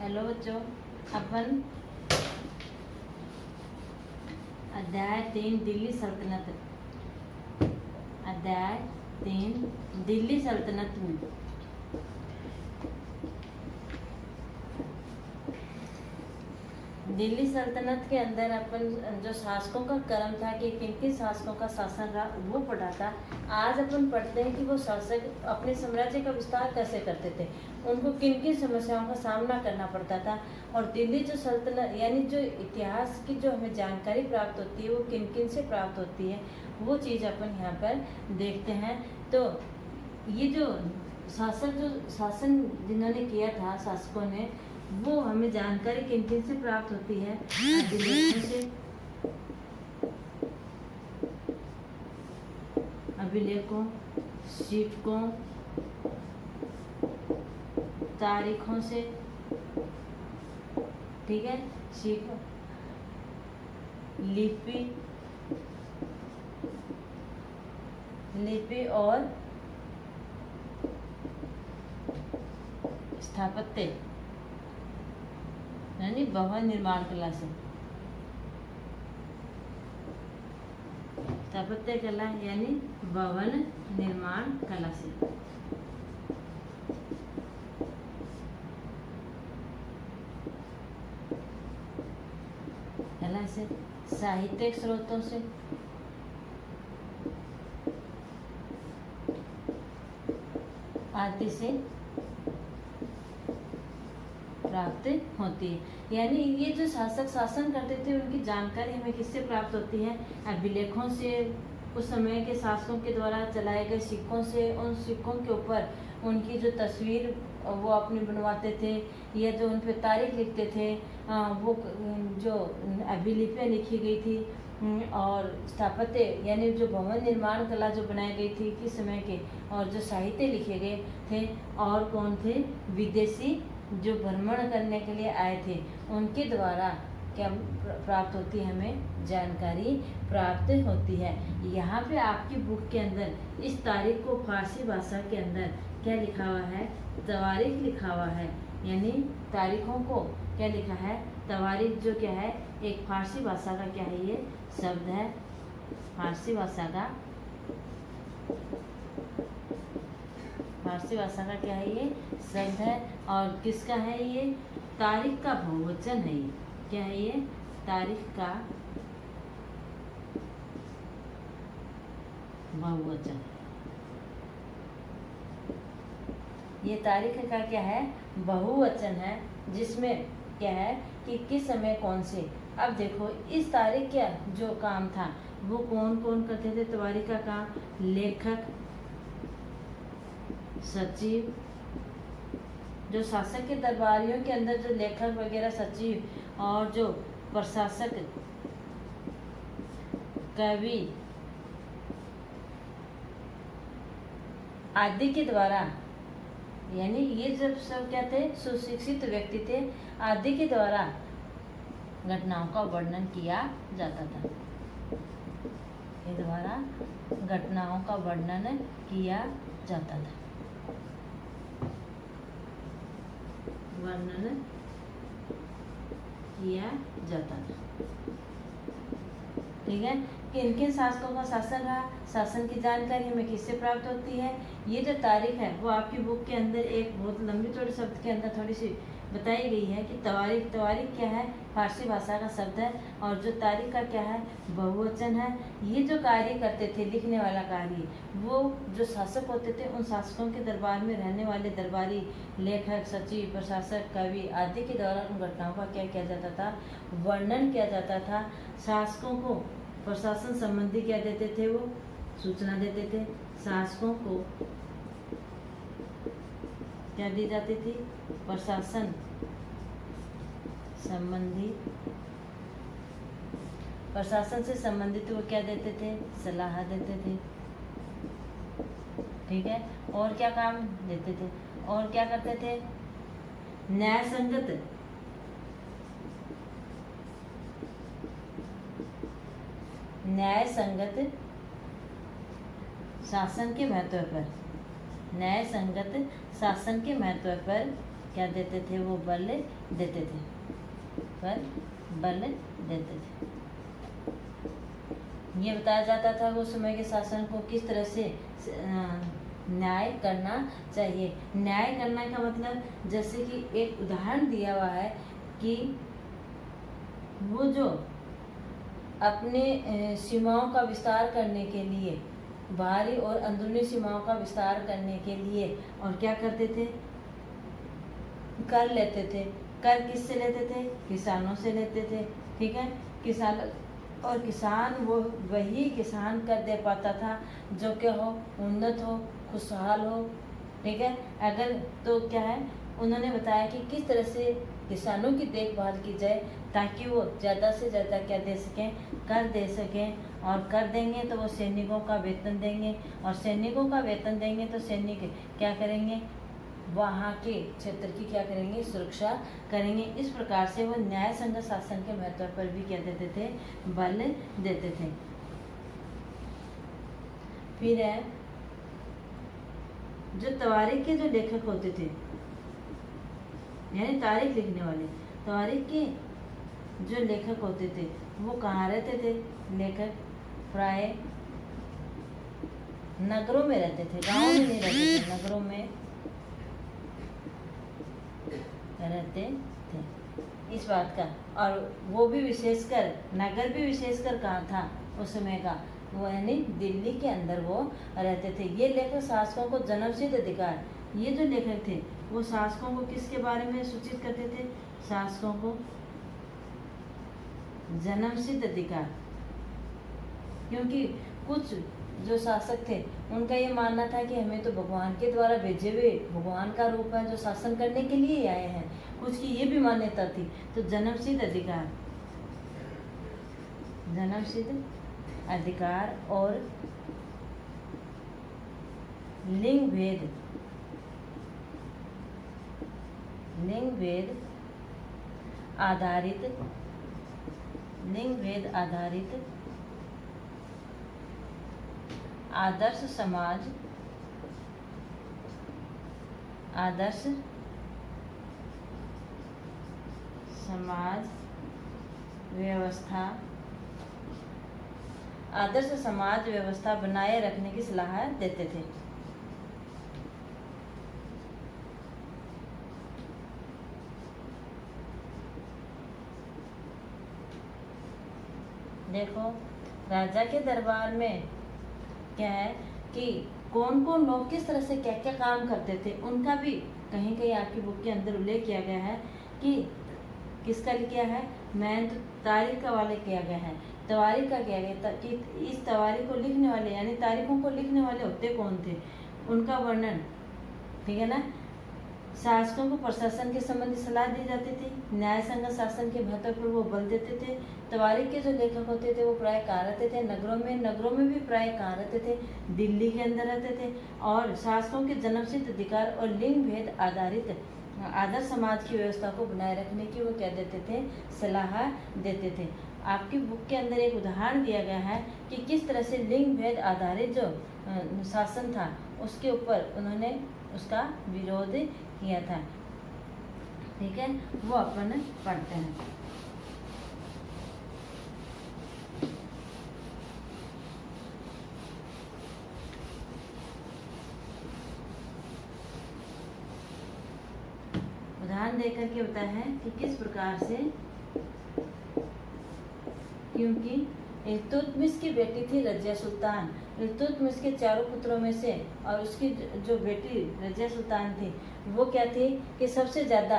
Hello बच्चों, अपन अध्याय 3 दिल्ली सल्तनत, अध्याय 3 दिल्ली सल्तनत में दिल्ली सल्तनत के अंदर अपन जो शासकों का क्रम था कि किन किन शासकों का शासन रहा वो पढ़ा था। आज अपन पढ़ते हैं कि वो शासक अपने साम्राज्य का विस्तार कैसे करते थे, उनको किन किन समस्याओं का सामना करना पड़ता था, और दिल्ली जो सल्तनत यानी जो इतिहास की जो हमें जानकारी प्राप्त होती है वो किन किन से प्राप्त होती है, वो चीज़ अपन यहाँ पर देखते हैं। तो ये जो शासन जिन्होंने किया था, शासकों ने, वो हमें जानकारी किन किन से प्राप्त होती है, अभिलेखों, शीटकों, तारीखों से, ठीक है, लिपि और स्थापत्य यानी भवन निर्माण कला से, स्थापत्य कला यानी भवन निर्माण कला से, कला से, साहित्यिक स्रोतों से, आदि से प्राप्त होती है। यानी ये जो शासक शासन करते थे उनकी जानकारी हमें किससे प्राप्त होती है? अभिलेखों से, उस समय के शासकों के द्वारा चलाए गए सिक्कों से, उन सिक्कों के ऊपर उनकी जो तस्वीर वो अपने बनवाते थे, या जो उन पर तारीख लिखते थे, वो जो अभिलिपियाँ लिखी गई थी, और स्थापत्य यानी जो भवन निर्माण कला जो बनाई गई थी किस समय के, और जो साहित्य लिखे गए थे, और कौन थे? विदेशी जो भ्रमण करने के लिए आए थे उनके द्वारा क्या प्राप्त होती है? हमें जानकारी प्राप्त होती है। यहाँ पे आपकी बुक के अंदर इस तारीख को फारसी भाषा के अंदर क्या लिखा हुआ है? तवारीख लिखा हुआ है। यानी तारीखों को क्या लिखा है? तवारीख, जो क्या है एक फारसी भाषा का क्या है? ये शब्द है, फारसी भाषा का क्या है? ये शब्द है। और किसका है? ये तारीख का बहुवचन है। ये क्या है? ये तारीख का बहुवचन। ये तारीख का क्या है? बहुवचन है, जिसमें क्या है कि किस समय कौन से। अब देखो इस तारीख का जो काम था वो कौन कौन करते थे? तवारीख का काम लेखक, सचिव, जो शासक के दरबारियों के अंदर जो लेखक वगैरह, सचिव, और जो प्रशासक, कवि आदि के द्वारा, यानी ये जब सब क्या थे? सुशिक्षित व्यक्ति थे, आदि के द्वारा घटनाओं का वर्णन किया जाता था। के द्वारा घटनाओं का वर्णन किया जाता था। वर्णन किया जाता था। ठीक है, किन किन शासकों का शासन रहा, शासन की जानकारी हमें किससे प्राप्त होती है? ये जो तारीख है वो आपकी बुक के अंदर एक बहुत लंबी थोड़ी शब्द के अंदर थोड़ी सी बताई गई है कि तवारीख क्या है? फारसी भाषा का शब्द है, और जो तारीख का क्या है? बहुवचन है। ये जो कार्य करते थे, लिखने वाला कार्य, वो जो शासक होते थे उन शासकों के दरबार में रहने वाले दरबारी, लेखक, सचिव, प्रशासक, कवि आदि के द्वारा उन घटनाओं का क्या किया जाता था? वर्णन किया जाता था। शासकों को प्रशासन संबंधी क्या देते थे? वो सूचना देते थे। शासकों को क्या दी जाती थी? प्रशासन संबंधी, प्रशासन से संबंधित वो क्या देते थे? सलाह देते थे। ठीक है, और क्या काम देते थे? और क्या करते थे? न्याय संगत शासन के महत्व पर, न्याय संगत शासन के महत्व पर क्या देते थे, वो बल देते थे, बल देते थे। ये बताया जाता था उस समय के शासन को किस तरह से न्याय करना चाहिए। न्याय करना का मतलब जैसे कि एक उदाहरण दिया हुआ है कि वो जो अपने सीमाओं का विस्तार करने के लिए, बाहरी और अंदरूनी सीमाओं का विस्तार करने के लिए और क्या करते थे, कर लेते थे। कर किससे लेते थे, किसानों से लेते थे, ठीक है। किसान और किसान वो वही किसान कर दे पाता था जो क्या हो, उन्नत हो, खुशहाल हो, ठीक है। अगर तो क्या है, उन्होंने बताया कि किस तरह से किसानों की देखभाल की जाए ताकि वो ज़्यादा से ज़्यादा क्या दे सकें, कर दे सकें। और कर देंगे तो वो सैनिकों का वेतन देंगे, और सैनिकों का वेतन देंगे तो सैनिक क्या करेंगे, वहाँ के क्षेत्र की क्या करेंगे, सुरक्षा करेंगे। इस प्रकार से वो न्याय संगत शासन के महत्व पर भी क्या देते थे, बल देते थे। फिर है जो तवारीख के जो लेखक होते थे, यानी तारीख लिखने वाले, तवारीख के जो लेखक होते थे वो कहाँ रहते थे, लेखक प्राय नगरों में रहते थे, गाँव में नहीं रहते थे, नगरों में रहते थे। इस बात का, और वो भी विशेषकर, नगर भी विशेषकर कहाँ था उस समय का, वो यानी दिल्ली के अंदर वो रहते थे। ये लेखक शासकों को जन्मसिद्ध अधिकार, ये जो लेखक थे वो शासकों को किसके बारे में सूचित करते थे, शासकों को जन्मसिद्ध अधिकार। क्योंकि कुछ जो शासक थे उनका ये मानना था कि हमें तो भगवान के द्वारा भेजे हुए भगवान का रूप है जो शासन करने के लिए आए हैं, कुछ की ये भी मान्यता थी। तो जन्मसिद्ध अधिकार, जन्मसिद्ध अधिकार और लिंग भेद, लिंग भेद आधारित, लिंग भेद आधारित आदर्श समाज, आदर्श समाज व्यवस्था, आदर्श समाज व्यवस्था बनाए रखने की सलाह देते थे। देखो राजा के दरबार में क्या है कि कौन कौन लोग किस तरह से क्या क्या काम करते थे, उनका भी कहीं कहीं आपकी बुक के अंदर उल्लेख किया गया है कि किसका किया है, मैं तो तारीख का वाले किया गया है, तवारीख का किया गया कि इस तवारीख को लिखने वाले यानी तारीखों को लिखने वाले होते कौन थे, उनका वर्णन, ठीक है ना। शासकों को प्रशासन के संबंधी सलाह दी जाती थी, न्याय संगत शासन के महत्व पर वो बल देते थे। तवारीख के जो लेखक होते थे वो प्राय कहाँ रहते थे, नगरों में, नगरों में भी प्राय कहाँ रहते थे, दिल्ली के अंदर रहते थे। और शासकों के जन्मसिद्ध अधिकार और लिंग भेद आधारित आदर्श समाज की व्यवस्था को बनाए रखने की वो क्या देते थे, सलाह देते थे। आपकी बुक के अंदर एक उदाहरण दिया गया है कि किस तरह से लिंग भेद आधारित जो शासन था उसके ऊपर उन्होंने उसका विरोध किया था, ठीक है, वो अपन पढ़ते हैं। उदाहरण देकर के बताया है कि किस प्रकार से, क्योंकि इल्तुतमिश की बेटी थी रजिया सुल्तान, इल्तुतमिश के चारों पुत्रों में से, और उसकी जो बेटी रजिया सुल्तान थी वो क्या थी कि सबसे ज़्यादा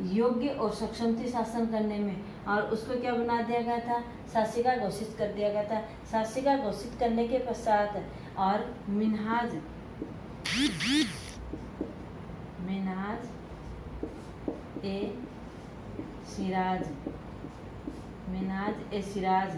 योग्य और सक्षम थी शासन करने में, और उसको क्या बना दिया गया था, शासिका घोषित कर दिया गया था। शासिका घोषित करने के पश्चात और मिन्हाज ए सिराज, मिन्हाज ए सिराज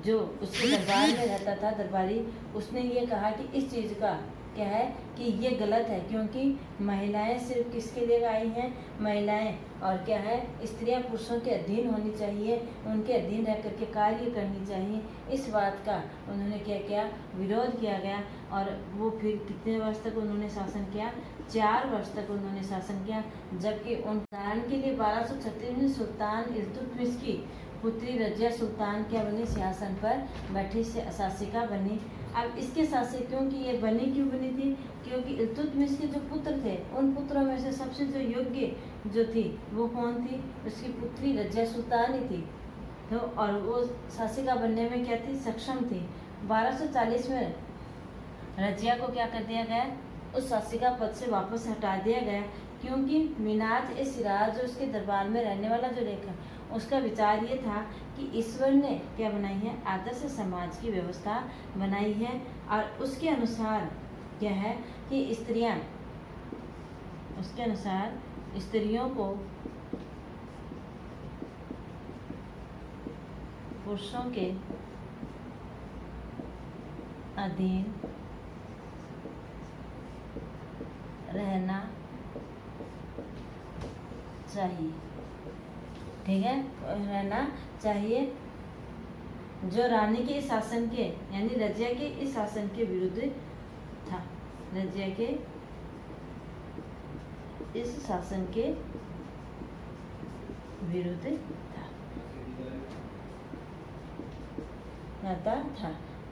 जो उसके दरबार में रहता था, दरबारी, उसने ये कहा कि इस चीज़ का क्या है कि ये गलत है, क्योंकि महिलाएं सिर्फ किसके लिए आई हैं, महिलाएं और क्या है स्त्रियां पुरुषों के अधीन होनी चाहिए, उनके अधीन रह करके कार्य करनी चाहिए। इस बात का उन्होंने क्या किया, विरोध किया गया। और वो फिर कितने वर्ष तक उन्होंने शासन किया, 4 वर्ष तक उन्होंने शासन किया। जबकि उदाहरण के लिए 1236 में सुल्तान इल्तुतमिश की पुत्री रजिया सुल्तान क्या बनी, सिंहासन पर बैठी शासिका बनी। अब इसके साथ से क्योंकि ये बनी क्यों बनी थी, क्योंकि इल्तुतमिश के जो पुत्र थे उन पुत्रों में से सबसे जो योग्य जो थी वो कौन थी, उसकी पुत्री रजिया सुल्तान ही थी। तो और वो शासिका बनने में क्या थी, सक्षम थी। 1240 में रजिया को क्या कर दिया गया, उस शासिका पद से वापस हटा दिया गया, क्योंकि मिनाज-ए-सिराज जो उसके दरबार में रहने वाला जो लेखक, उसका विचार ये था कि ईश्वर ने क्या बनाई है, आदर्श समाज की व्यवस्था बनाई है। और उसके अनुसार क्या है कि स्त्रियां, उसके अनुसार स्त्रियों को पुरुषों के अधीन रहना चाहिए, ठीक है, रहना चाहिए, जो रानी के इस शासन के यानी रजिया के इस शासन के विरुद्ध था, रजिया के इस शासन के विरुद्ध था।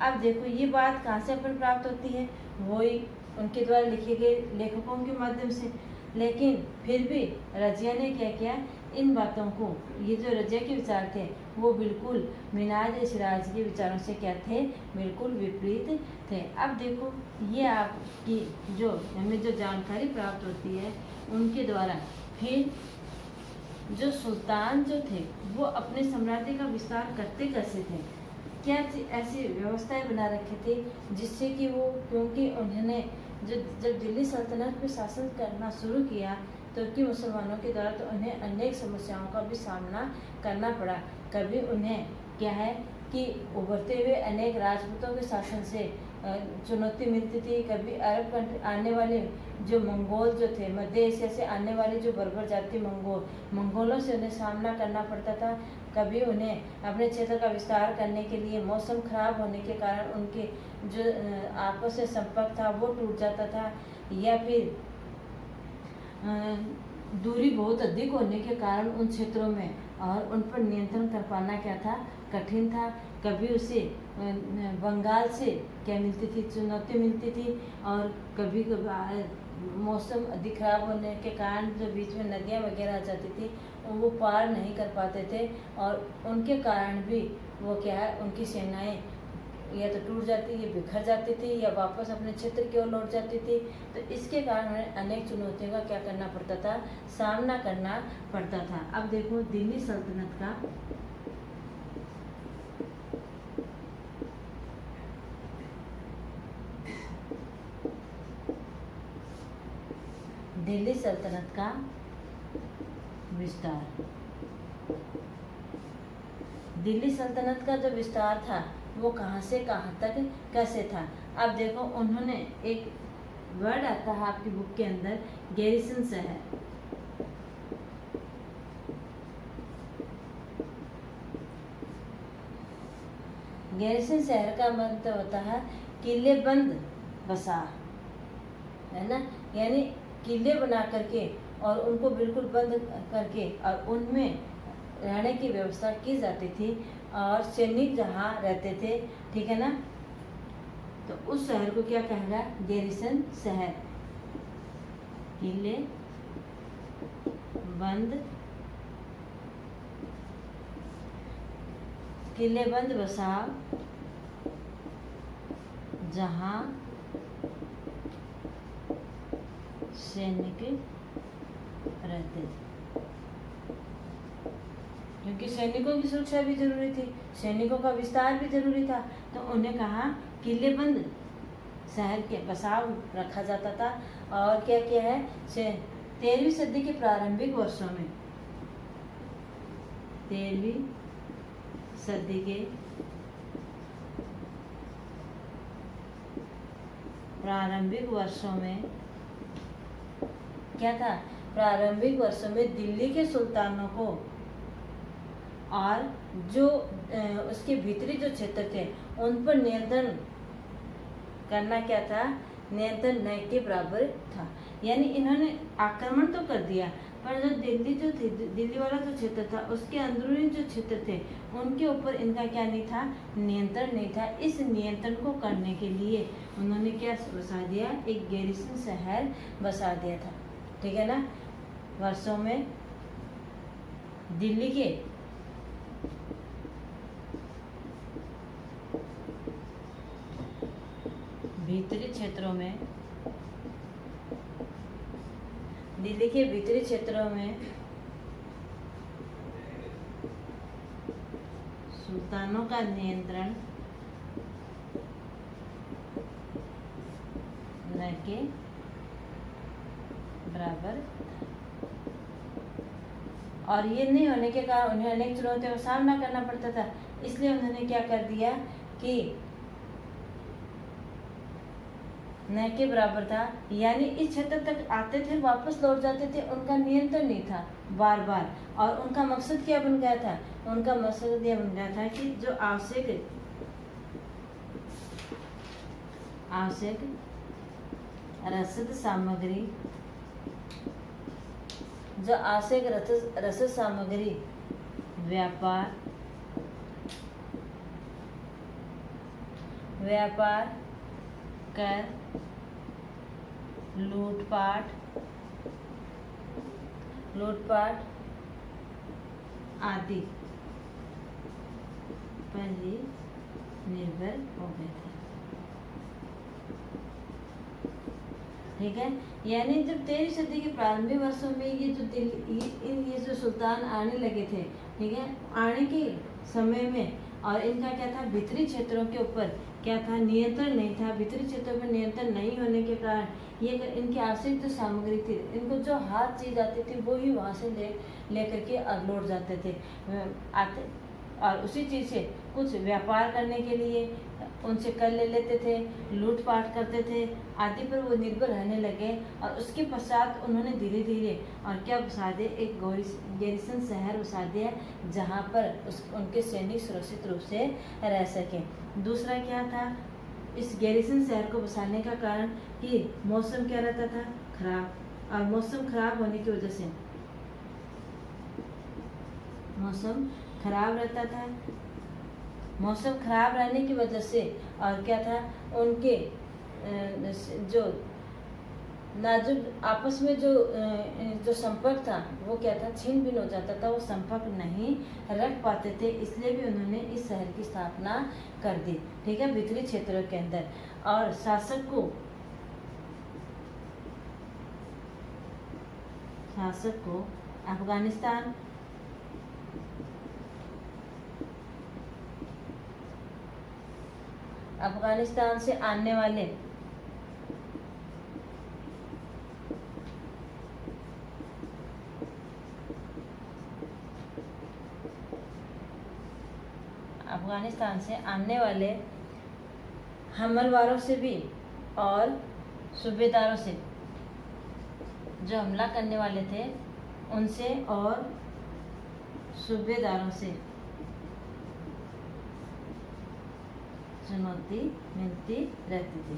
अब देखो ये बात कहाँ से अपन प्राप्त होती है, वही उनके द्वारा लिखे गए लेखकों के माध्यम से। लेकिन फिर भी रजिया ने क्या किया, इन बातों को, ये जो रजिया के विचार थे वो बिल्कुल मिनाज-ए-सिराज के विचारों से क्या थे, बिल्कुल विपरीत थे। अब देखो ये आपकी जो हमें जो जानकारी प्राप्त होती है उनके द्वारा, फिर जो सुल्तान जो थे वो अपने साम्राज्य का विस्तार करते कैसे थे, क्या ऐसी व्यवस्थाएं बना रखी थी जिससे कि वो, क्योंकि उन्होंने जब दिल्ली सल्तनत पे शासन करना शुरू किया तुर्की मुसलमानों के द्वारा, तो उन्हें अनेक समस्याओं का भी सामना करना पड़ा। कभी उन्हें क्या है कि उभरते हुए अनेक राजपूतों के शासन से चुनौती मिलती थी, कभी अरब कंट्री आने वाले जो मंगोल जो थे, मध्य एशिया से आने वाले जो बर्बर जाति मंगोलों से उन्हें सामना करना पड़ता था। कभी उन्हें अपने क्षेत्र का विस्तार करने के लिए मौसम खराब होने के कारण उनके जो आपस में संपर्क था वो टूट जाता था, या फिर दूरी बहुत अधिक होने के कारण उन क्षेत्रों में और उन पर नियंत्रण कर पाना क्या था, कठिन था। कभी उसे बंगाल से क्या मिलती थी, चुनौती मिलती थी, और कभी मौसम अधिक खराब होने के कारण जो बीच में नदियाँ वगैरह आ जाती थी वो पार नहीं कर पाते थे, और उनके कारण भी वो क्या है, उनकी सेनाएं या तो टूट जाती, या बिखर जाती थी, या वापस अपने क्षेत्र की ओर लौट जाती थी। तो इसके कारण उन्हें अनेक चुनौतियों का क्या करना पड़ता था, सामना करना पड़ता था। अब देखो दिल्ली सल्तनत का विस्तार, दिल्ली सल्तनत का जो विस्तार था वो कहाँ से कहाँ तक कैसे था। अब देखो उन्होंने एक वर्ड आता है आपकी बुक के अंदर, गैरिसन शहर। गैरिसन शहर का मतलब होता है किले बंद बसा, है ना, यानी किले बना करके और उनको बिल्कुल बंद करके और उनमें रहने की व्यवस्था की जाती थी, और सैनिक जहाँ रहते थे, ठीक है ना, तो उस शहर को क्या कहेगा, गैरिसन शहर। किले बंद बसाव जहाँ सैनिक रहते थे, क्योंकि सैनिकों की सुरक्षा भी जरूरी थी, सैनिकों का विस्तार भी जरूरी था, तो उन्हें कहा किले बंद शहर के बसाव रखा जाता था। और क्या किया है, 13वीं सदी के प्रारंभिक वर्षों में, 13वीं सदी के प्रारंभिक वर्षों में क्या था, प्रारंभिक वर्षों में दिल्ली के सुल्तानों को और जो उसके भीतरी जो क्षेत्र थे उन पर नियंत्रण करना क्या था, नियंत्रण न के बराबर था। यानी इन्होंने आक्रमण तो कर दिया, पर जो दिल्ली वाला जो क्षेत्र था उसके अंदरूनी जो क्षेत्र थे उनके ऊपर इनका क्या नहीं था, नियंत्रण नहीं था। इस नियंत्रण को करने के लिए उन्होंने क्या बसा दिया, एक गैरिसन शहर बसा दिया था। ठीक है ना। वर्षों में दिल्ली के भीतरी क्षेत्रों में, दिल्ली के भीतरी क्षेत्रों में सुल्तानों का नियंत्रण न के बराबर था। और ये नहीं होने के कारण उन्हें अनेक चुनौतियों का सामना करना पड़ता था। इसलिए उन्होंने क्या कर दिया कि न के बराबर था, यानी इस क्षेत्र तक आते थे वापस लौट जाते थे, उनका नियंत्रण नहीं था बार बार। और उनका मकसद क्या बन गया था, उनका मकसद यह बन गया था कि जो आवश्यक रसद सामग्री, जो आवश्यक रसद सामग्री व्यापार कर, लूटपाट आदि पर ही निर्भर हो गए थे। ठीक है। यानी जब 13वीं सदी के प्रारंभिक वर्षों में ये जो सुल्तान आने लगे थे, ठीक है, आने के समय में, और इनका क्या था, भीतरी क्षेत्रों के ऊपर क्या था, नियंत्रण नहीं था। भीतरी क्षेत्रों पर नियंत्रण नहीं होने के कारण ये इनकी आवश्यक जो सामग्री थी, इनको जो हाथ चीज आती थी वो ही वहाँ से लेकर के लौट जाते थे आते, और उसी चीज़ से कुछ व्यापार करने के लिए उनसे कर ले लेते थे, लूटपाट करते थे आदि पर वो निर्भर रहने लगे। और उसके पश्चात उन्होंने धीरे धीरे और क्या बसा दिया, एक गैरिसन शहर बसा दिया जहाँ पर उनके सैनिक सुरक्षित रूप से रह सके। दूसरा क्या था, इस गैरिसन शहर को बसाने का कारण कि मौसम क्या रहता था, खराब, और मौसम खराब होने की वजह से मौसम खराब रहता था। मौसम खराब रहने की वजह से और क्या था, उनके जो नाजुक आपस में जो संपर्क था वो क्या था, छीन भिन्न हो जाता था, वो संपर्क नहीं रख पाते थे। इसलिए भी उन्होंने इस शहर की स्थापना कर दी। ठीक है, भीतरी क्षेत्रों के अंदर। और शासक को अफगानिस्तान से आने वाले हमलवारों से भी और सूबेदारों से, जो हमला करने वाले थे उनसे और सूबेदारों से चुनौती मिलती रहती थी।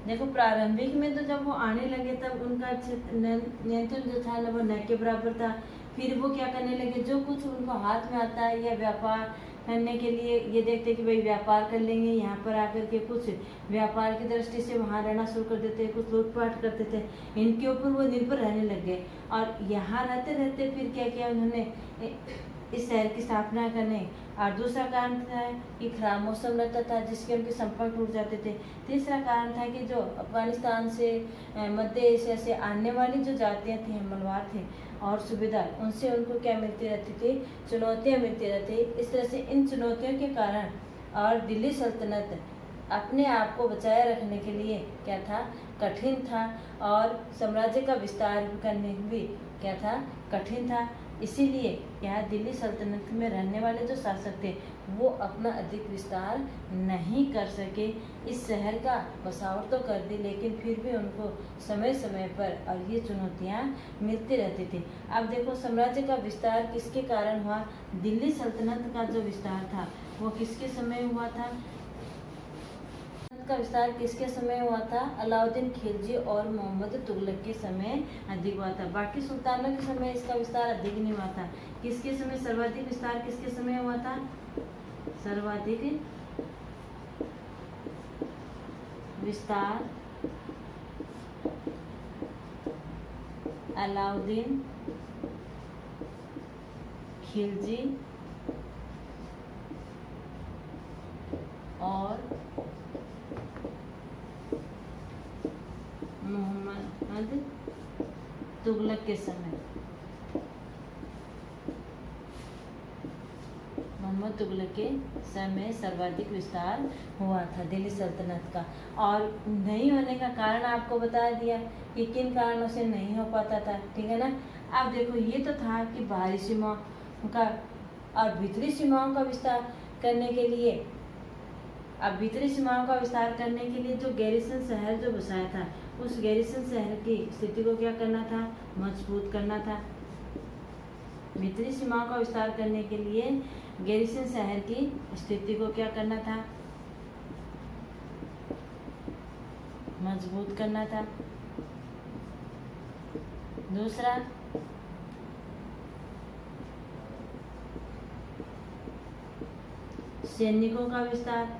देखो, प्रारंभिक में तो जब वो आने लगे तब उनका नियंत्रण जो था वो न के बराबर था। फिर वो क्या करने लगे, जो कुछ उनको हाथ में आता है या व्यापार करने के लिए ये देखते कि भाई व्यापार कर लेंगे, यहाँ पर आकर के कुछ व्यापार की दृष्टि से वहाँ रहना शुरू कर देते, कुछ लूटपाट करते थे, इनके ऊपर वो निर्भर रहने लग गए। और यहाँ रहते रहते फिर क्या किया उन्होंने, इस शहर की स्थापना करने। और दूसरा कारण था कि खराब मौसम रहता था जिसके उनके संपर्क टूट जाते थे। तीसरा कारण था कि जो अफगानिस्तान से, मध्य एशिया से आने वाली जो जातियाँ थी, हमलवार थे और सूबेदार, उनसे उनको क्या मिलती रहती थी, चुनौतियाँ मिलती रहती। इस तरह से इन चुनौतियों के कारण और दिल्ली सल्तनत अपने आप को बचाए रखने के लिए क्या था, कठिन था। और साम्राज्य का विस्तार करने भी क्या था, कठिन था। इसीलिए यहाँ दिल्ली सल्तनत में रहने वाले जो शासक थे वो अपना अधिक विस्तार नहीं कर सके। इस शहर का बसावट तो कर दी, लेकिन फिर भी उनको समय समय पर और ये चुनौतियाँ मिलती रहती थी। अब देखो साम्राज्य का विस्तार किसके कारण हुआ। दिल्ली सल्तनत का जो विस्तार था वो किसके समय हुआ था। का विस्तार किसके समय हुआ था। अलाउद्दीन खिलजी और मोहम्मद तुगलक के समय अधिक हुआ था। बाकी सुल्तानों के समय इसका विस्तार अधिक नहीं हुआ था। किसके समय सर्वाधिक विस्तार किसके समय हुआ था। सर्वाधिक विस्तार अलाउद्दीन खिलजी और मोहम्मद तुगलक के समय। मोहम्मद तुगलक के समय सर्वाधिक विस्तार हुआ था दिल्ली सल्तनत का। और नहीं होने का कारण आपको बता दिया कि किन कारणों से नहीं हो पाता था, ठीक है ना। अब देखो ये तो था कि बाहरी सीमाओं का और भीतरी सीमाओं का विस्तार करने के लिए। अब भीतरी सीमाओं का विस्तार करने के लिए जो गैरिसन शहर जो बसाया था, उस गैरिसन शहर की स्थिति को क्या करना था, मजबूत करना था। भीतरी सीमाओं का विस्तार करने के लिए गैरिसन शहर की स्थिति को क्या करना था, मजबूत करना था। दूसरा, सैनिकों का विस्तार।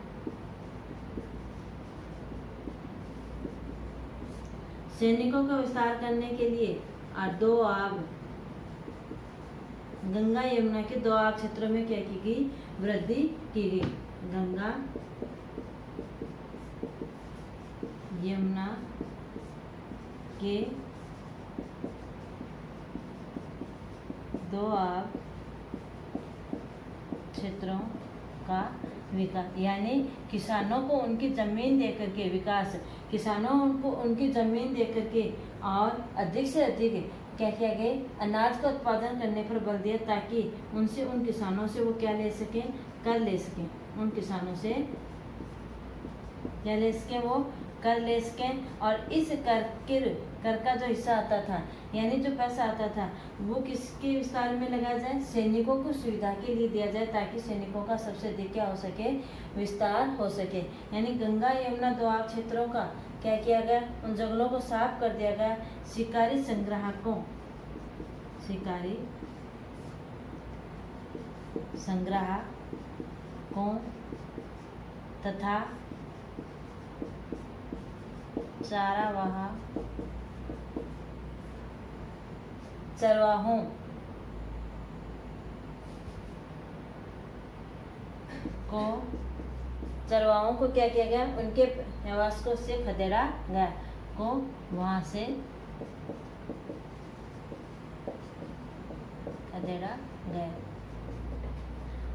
सैनिकों का विस्तार करने के लिए दो आब गंगा यमुना के दो आब क्षेत्रों में क्या की गई, वृद्धि की गई। गंगा यमुना के दो आब क्षेत्रों का विकास, यानी किसानों को उनकी जमीन देकर के विकास, किसानों को उनकी जमीन देकर के और अधिक से अधिक क्या किया गया, अनाज का उत्पादन करने पर बल दिया, ताकि उनसे उन किसानों से वो क्या ले सकें, कर ले सकें। उन किसानों से क्या ले सकें, वो कर ले सकें। और इस कर का जो हिस्सा आता था, यानी जो पैसा आता था, वो किसके विस्तार में लगाया जाए, सैनिकों को सुविधा के लिए दिया जाए, ताकि सैनिकों का सबसे अधिक क्या हो सके, विस्तार हो सके। यानी गंगा यमुना दोआब क्षेत्रों का क्या किया गया, उन जंगलों को साफ कर दिया गया। शिकारी संग्राहकों तथा चरवाहों को क्या किया गया, उनके निवास को से खदेड़ा गया, को वहां से खदेड़ा गया।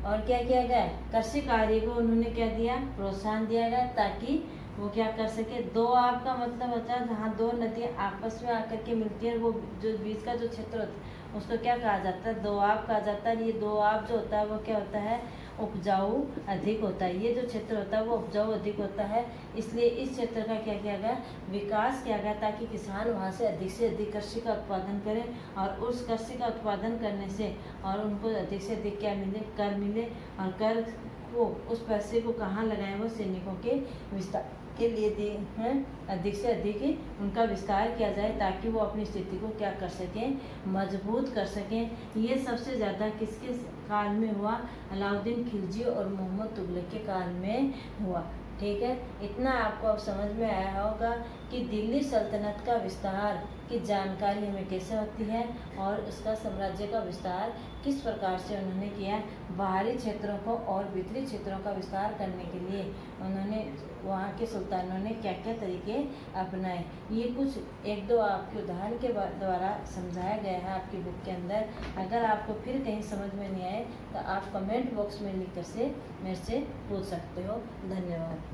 और क्या किया गया, कृषि कार्य को उन्होंने क्या दिया, प्रोत्साहन दिया गया, ताकि वो क्या कर सके। दो आब का मतलब होता है जहाँ दो नदियाँ आपस में आकर के मिलती है, वो जो बीच का जो क्षेत्र होता है उसको क्या कहा जाता है, दो आब कहा जाता है। ये दो आब जो होता है वो क्या होता है, उपजाऊ अधिक होता है। ये जो क्षेत्र होता है वो उपजाऊ अधिक होता है, इसलिए इस क्षेत्र का क्या किया गया, विकास किया गया, ताकि किसान वहाँ से अधिक कृषि का उत्पादन करें, और उस कृषि का उत्पादन करने से और उनको अधिक से अधिक क्या मिले, कर मिले, और कर को उस पैसे को कहाँ लगाएं, वो सैनिकों के विस्तार के लिए दिए हैं। अधिक से अधिक उनका विस्तार किया जाए, ताकि वो अपनी स्थिति को क्या कर सकें, मजबूत कर सकें। ये सबसे ज़्यादा किसके काल में हुआ, अलाउद्दीन खिलजी और मोहम्मद तुगलक के काल में हुआ। ठीक है, इतना आपको अब समझ में आया होगा कि दिल्ली सल्तनत का विस्तार की जानकारी हमें कैसे होती है, और उसका साम्राज्य का विस्तार किस प्रकार से उन्होंने किया। बाहरी क्षेत्रों को और भीतरी क्षेत्रों का विस्तार करने के लिए उन्होंने, वहाँ के सुल्तानों ने क्या क्या तरीके अपनाए, ये कुछ एक दो आपके उदाहरण के द्वारा समझाया गया है आपकी बुक के अंदर। अगर आपको फिर कहीं समझ में नहीं आए तो आप कमेंट बॉक्स में लिख कर से मेरे से पूछ सकते हो। धन्यवाद।